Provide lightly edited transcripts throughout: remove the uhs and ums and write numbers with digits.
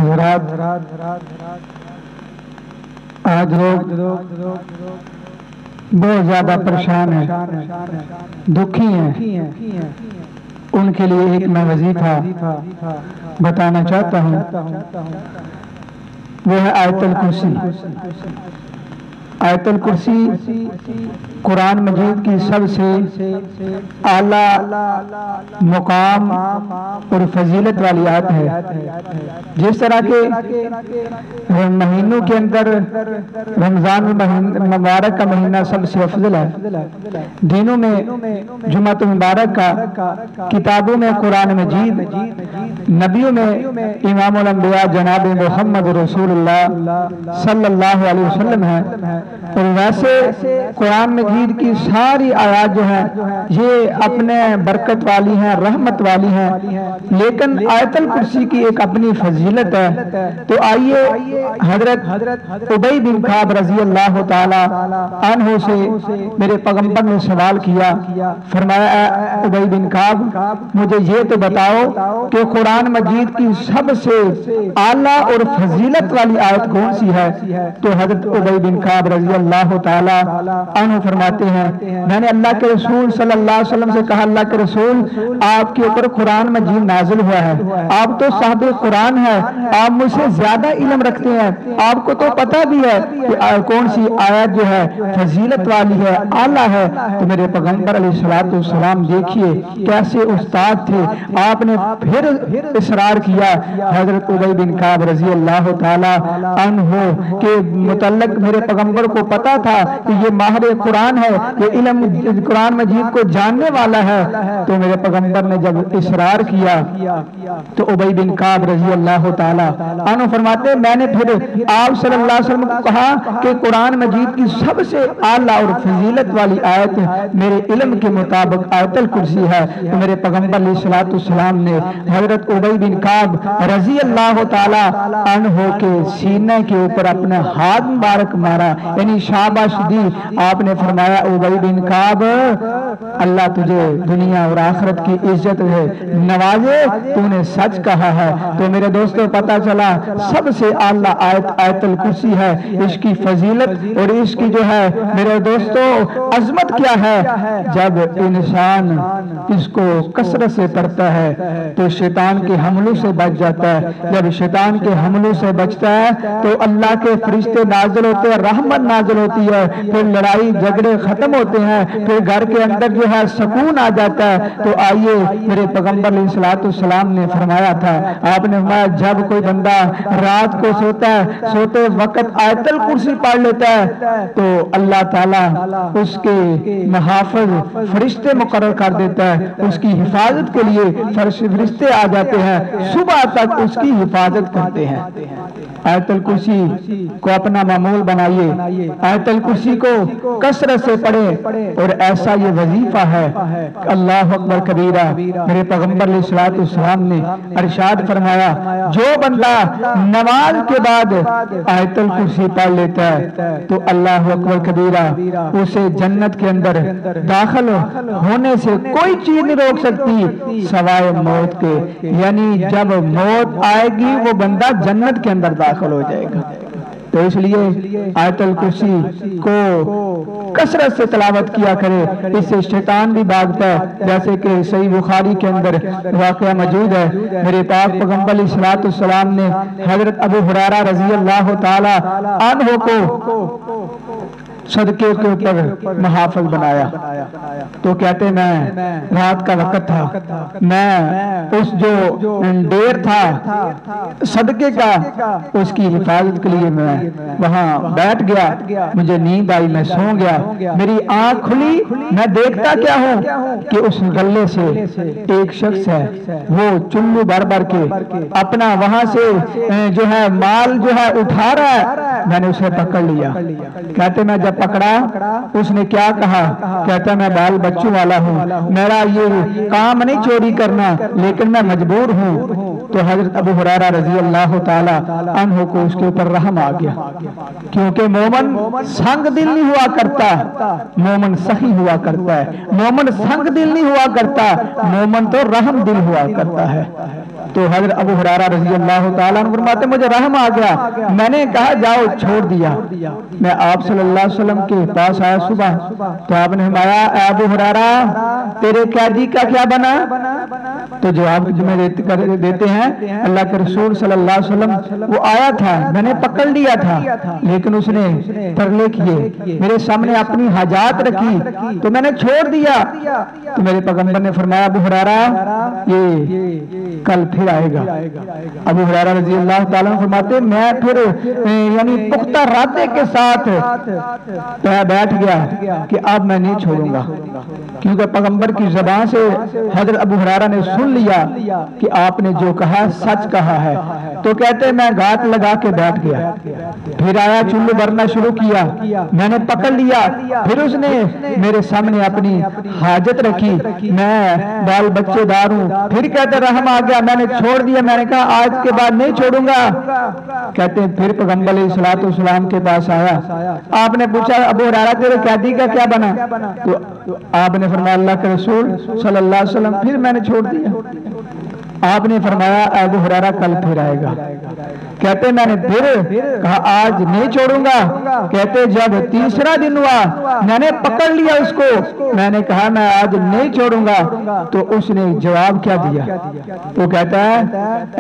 حضرات آج لوگ بہت زیادہ پریشان ہیں، دکھی ہیں. ان کے لیے ایک میں وظیفہ بتانا چاہتا ہوں، وہ ہے آیت الکرسی. آیت الکرسی قرآن مجید کی سب سے اعلیٰ مقام اور فضیلت والی آیت ہے. جس طرح کے مہینوں کے اندر رمضان مبارک کا مہینہ سب سے افضل ہے، دینوں میں جمعۃ مبارک کا، کتابوں میں قرآن مجید، نبیوں میں امام الانبیاء جناب محمد رسول اللہ صلی اللہ علیہ وسلم ہے. اور ویسے قرآن مجید کی ساری آیات جو ہیں یہ اپنے برکت والی ہیں، رحمت والی ہیں، لیکن آیت الکرسی کی ایک اپنی فضیلت ہے. تو آئیے حضرت ابی بن کعب رضی اللہ تعالی عنہ سے میرے پیغمبر نے سوال کیا، فرمایا اے ابی بن کعب مجھے یہ تو بتاؤ کہ قرآن مجید کی سب سے اعلیٰ اور فضیلت والی آیت کون سی ہے؟ تو حضرت ابی بن کعب رضی اللہ تعالی عنہ فرماتے ہیں میں نے اللہ کے رسول صلی اللہ علیہ وسلم سے کہا، اللہ کے رسول آپ کے اوپر قرآن مجید نازل ہوا ہے، آپ تو صاحب قرآن ہے، آپ مجھ سے زیادہ علم رکھتے ہیں، آپ کو تو پتہ بھی ہے کہ کون سی آیت جو ہے فضیلت والی ہے، اعلیٰ ہے. تو میرے پیغمبر علیہ السلام دیکھیے کیسے استاد تھے، آپ نے پھر اصرار کیا. حضرت ابی بن کعب رضی اللہ تعالی عنہ کے متعلق میرے پیغمبر کو پتا تھا کہ یہ ماہر قرآن ہے، یہ علم قرآن مجید کو جاننے والا ہے. تو میرے پیغمبر نے جب اصرار کیا تو ابی بن کعب رضی اللہ تعالی عنہ فرماتے میں نے پھر آپ صلی اللہ علیہ وسلم کو کہا کہ قرآن مجید کی سب سے اعلیٰ اور فضیلت والی آیت میرے علم کے مطابق آیت الکرسی ہے. تو میرے پیغمبر علیہ السلام نے حضرت ابی بن کعب رضی اللہ تعالی عنہ کے سینے کے اوپر اپنا ہاتھ مبارک مارا، یعنی شاباش دی. آپ نے فرمایا ابی بن کعب اللہ تجھے دنیا اور آخرت کی عزت ہے نوازے، تو نے سچ کہا ہے. تو میرے دوستو پتہ چلا سب سے اعلیٰ آیت آیت الکرسی ہے. اس کی فضیلت اور اس کی جو ہے میرے دوستو عظمت کیا ہے، جب انسان اس کو کثرت سے پڑھتا ہے تو شیطان کے حملوں سے بچ جاتا ہے. جب شیطان کے حملوں سے بچتا ہے تو اللہ کے فرشتے نازل ہوتے ہیں، رحمت نازل ہوتی ہے، پھر لڑائی جھگڑے ختم ہوتے ہیں، پھر گھر کے اندر جو ہے سکون آ جاتا ہے. تو آئیے میرے پیغمبر علیہ السلام نے فرمایا تھا، آپ نے فرمایا جب کوئی بندہ رات کو سوتا ہے، سوتے وقت آیت الکرسی پڑھ لیتا ہے تو اللہ تعالیٰ اس کے محافظ فرشتے مقرر کر دیتا ہے، اس کی حفاظت کے لیے فرشتے آ جاتے ہیں، صبح تک اس کی حفاظت کرتے ہیں. آیت الکرسی کو اپنا معمول بنائیے، آیت الکرسی کو کثرت سے پڑھیں. اور ایسا یہ وظیفہ ہے اللہ اکبر کبیرہ. میرے پیغمبر علیہ السلام نے ارشاد فرمایا جو بندہ نماز کے بعد آیت الکرسی پڑھ لیتا ہے تو اللہ اکبر کبیرہ اسے جنت کے اندر داخل ہونے سے کوئی چیز نہیں روک سکتی سوائے موت کے. یعنی جب موت آئے گی وہ بندہ جنت کے اندر داخل ہو جائے گا. تو اس لیے آیت الکرسی کو کثرت سے تلاوت کیا کرے، اس سے شیطان بھی بھاگتا ہے. جیسے کہ صحیح بخاری کے اندر واقعہ موجود ہے، میرے پاک پیغمبر علیہ السلام نے حضرت ابو ہریرہ رضی اللہ تعالی عنہ کو صدقے کے اوپر محافظ بنایا. تو کہتے میں رات کا وقت تھا، میں اس جو ڈیر تھا صدقے کا اس کی حفاظت کے لیے میں وہاں بیٹھ گیا، مجھے نیند آئی، میں سو گیا. میری آنکھ کھلی، میں دیکھتا کیا ہوں کہ اس غلے سے ایک شخص ہے وہ چلو بھر بھر کے اپنا وہاں سے جو ہے مال جو ہے اٹھا رہا ہے. میں نے اسے پکڑ لیا. کہتے میں جب پکڑا اس نے کیا کہا، کہتا میں بال بچوں والا ہوں، میرا یہ کام نہیں چوری کرنا لیکن میں مجبور ہوں. تو حضرت ابو ہریرہ رضی اللہ تعالی عنہ کو اس کے اوپر رحم آ گیا، کیونکہ مومن سنگ دل نہیں ہوا کرتا، مومن سخی ہوا کرتا ہے. مومن سنگ دل نہیں ہوا کرتا، مومن تو رحم دل ہوا کرتا ہے. تو حضرت ابو ہریرہ رضی اللہ تعالیٰ عنہ فرماتے مجھے رحم آ گیا، میں نے کہا جاؤ چھوڑ دیا۔ میں آپ صلی اللہ علیہ وسلم کے پاس آیا صبح، تو آپ نے فرمایا اے ابو ہریرہ تیرے قیدی کا کیا بنا؟ تو جواب میں دیتے ہیں اللہ کے رسول صلی اللہ علیہ وسلم وہ آیا تھا، میں نے پکڑ لیا تھا، لیکن اس نے ترلے کیے، میرے سامنے اپنی حاجات رکھی تو میں نے چھوڑ دیا۔ تو میرے پیغمبر نے فرمایا ابو ہریرہ یہ کل پھر آئے گا۔ ابو ہریرہ رضی اللہ تعالیٰ عنہ فرماتے میں پھر یعنی پختہ ارادے کے ساتھ بیٹھ گیا کہ اب میں نہیں چھوڑوں گا، کیونکہ پیغمبر کی زبان سے حضرت ابو ہریرہ نے سن لیا کہ آپ نے جو کہا سچ کہا ہے۔ تو کہتے میں گھات لگا کے بیٹھ گیا، پھر آیا چلو بھرنا شروع کیا، میں نے پکڑ لیا، پھر اس نے میرے سامنے اپنی حاجت رکھی، میں بال بچے دار ہوں، پھر کہتے رحم آ گیا، میں نے چھوڑ دیا، میں نے کہا آج کے بعد نہیں چھوڑوں گا۔ کہتے ہیں پھر پیغمبر علیہ الصلوۃ والسلام کے پاس آیا، آپ نے پوچھا ابو ہریرہ تیرے قیدی کا کیا بنا؟ تو آپ نے فرمایا اللہ کے رسول صلی اللہ علیہ وسلم پھر میں نے چھوڑ دیا۔ آپ نے فرمایا ابو ہریرہ کل پھر آئے گا۔ کہتے میں نے پھر کہا آج نہیں چھوڑوں گا۔ کہتے جب تیسرا دن ہوا میں نے پکڑ لیا اس کو، میں نے کہا میں آج نہیں چھوڑوں گا، تو اس نے جواب کیا دیا؟ تو کہتا ہے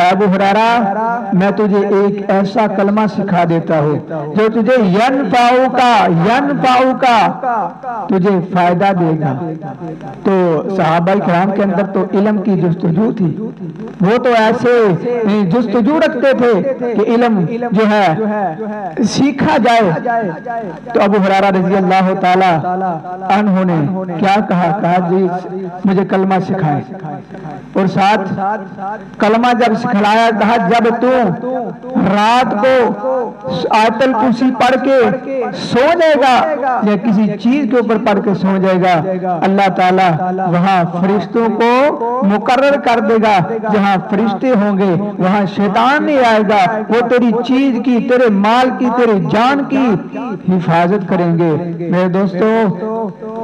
ابو ہریرہ میں تجھے ایک ایسا کلمہ سکھا دیتا ہوں جو تجھے ینفعو کا تجھے فائدہ دے گا۔ تو صحابہ کرام کے اندر تو علم کی جستجو تھی، وہ تو ایسے جستجو رکھتے تھے کہ علم جو ہے سیکھا جائے۔ تو ابو ہریرہ رضی اللہ تعالی عنہ نے کیا کہا جی مجھے کلمہ سکھائے، اور ساتھ کلمہ جب سکھلایا کہا جب تو رات کو آیت الکرسی پڑھ کے سو جائے گا یا کسی چیز کے اوپر پڑھ کے سو جائے گا، اللہ تعالیٰ وہاں فرشتوں کو مقرر کر دے گا، جہاں فرشتے ہوں گے وہاں شیطان نہیں آئے گا، وہ تیری چیز کی، تیرے مال کی، تیری جان کی حفاظت کریں گے۔ میرے دوستو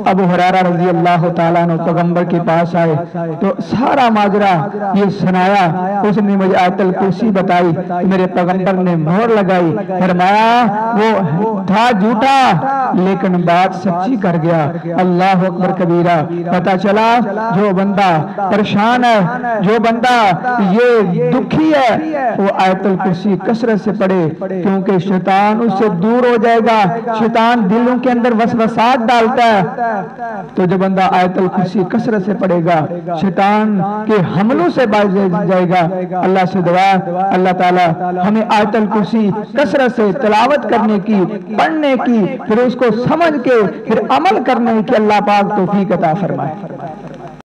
ابو ہریرہ رضی اللہ تعالیٰ عنہ پیغمبر کے پاس آئے تو سارا ماجرا یہ سنایا، اس نے مجھے آیت الکرسی بتائی، میرے پیغمبر نے مہر لگائی، فرمایا وہ تھا جھوٹا لیکن بات سچی کر گیا۔ اللہ اکبر کبیرہ۔ پتہ چلا جو بندہ پریشان ہے، جو بندہ یہ دکھی ہے، وہ آیت الکرسی کثرت سے پڑھے، کیونکہ شیطان اس سے دور ہو جائے گا۔ شیطان دلوں کے اندر وسوسات ڈالتا ہے، تو جو بندہ آیت الکرسی کثرت سے پڑھے گا شیطان کے حملوں سے بچ جائے گا۔ اللہ سے دعا اللہ تعالی ہمیں آیت الکرسی کثرت سے تلاوت کرنے کی، پڑھنے کی، پھر اس کو سمجھ کے پھر عمل کرنے کی اللہ پاک توفیق عطا فرمائے۔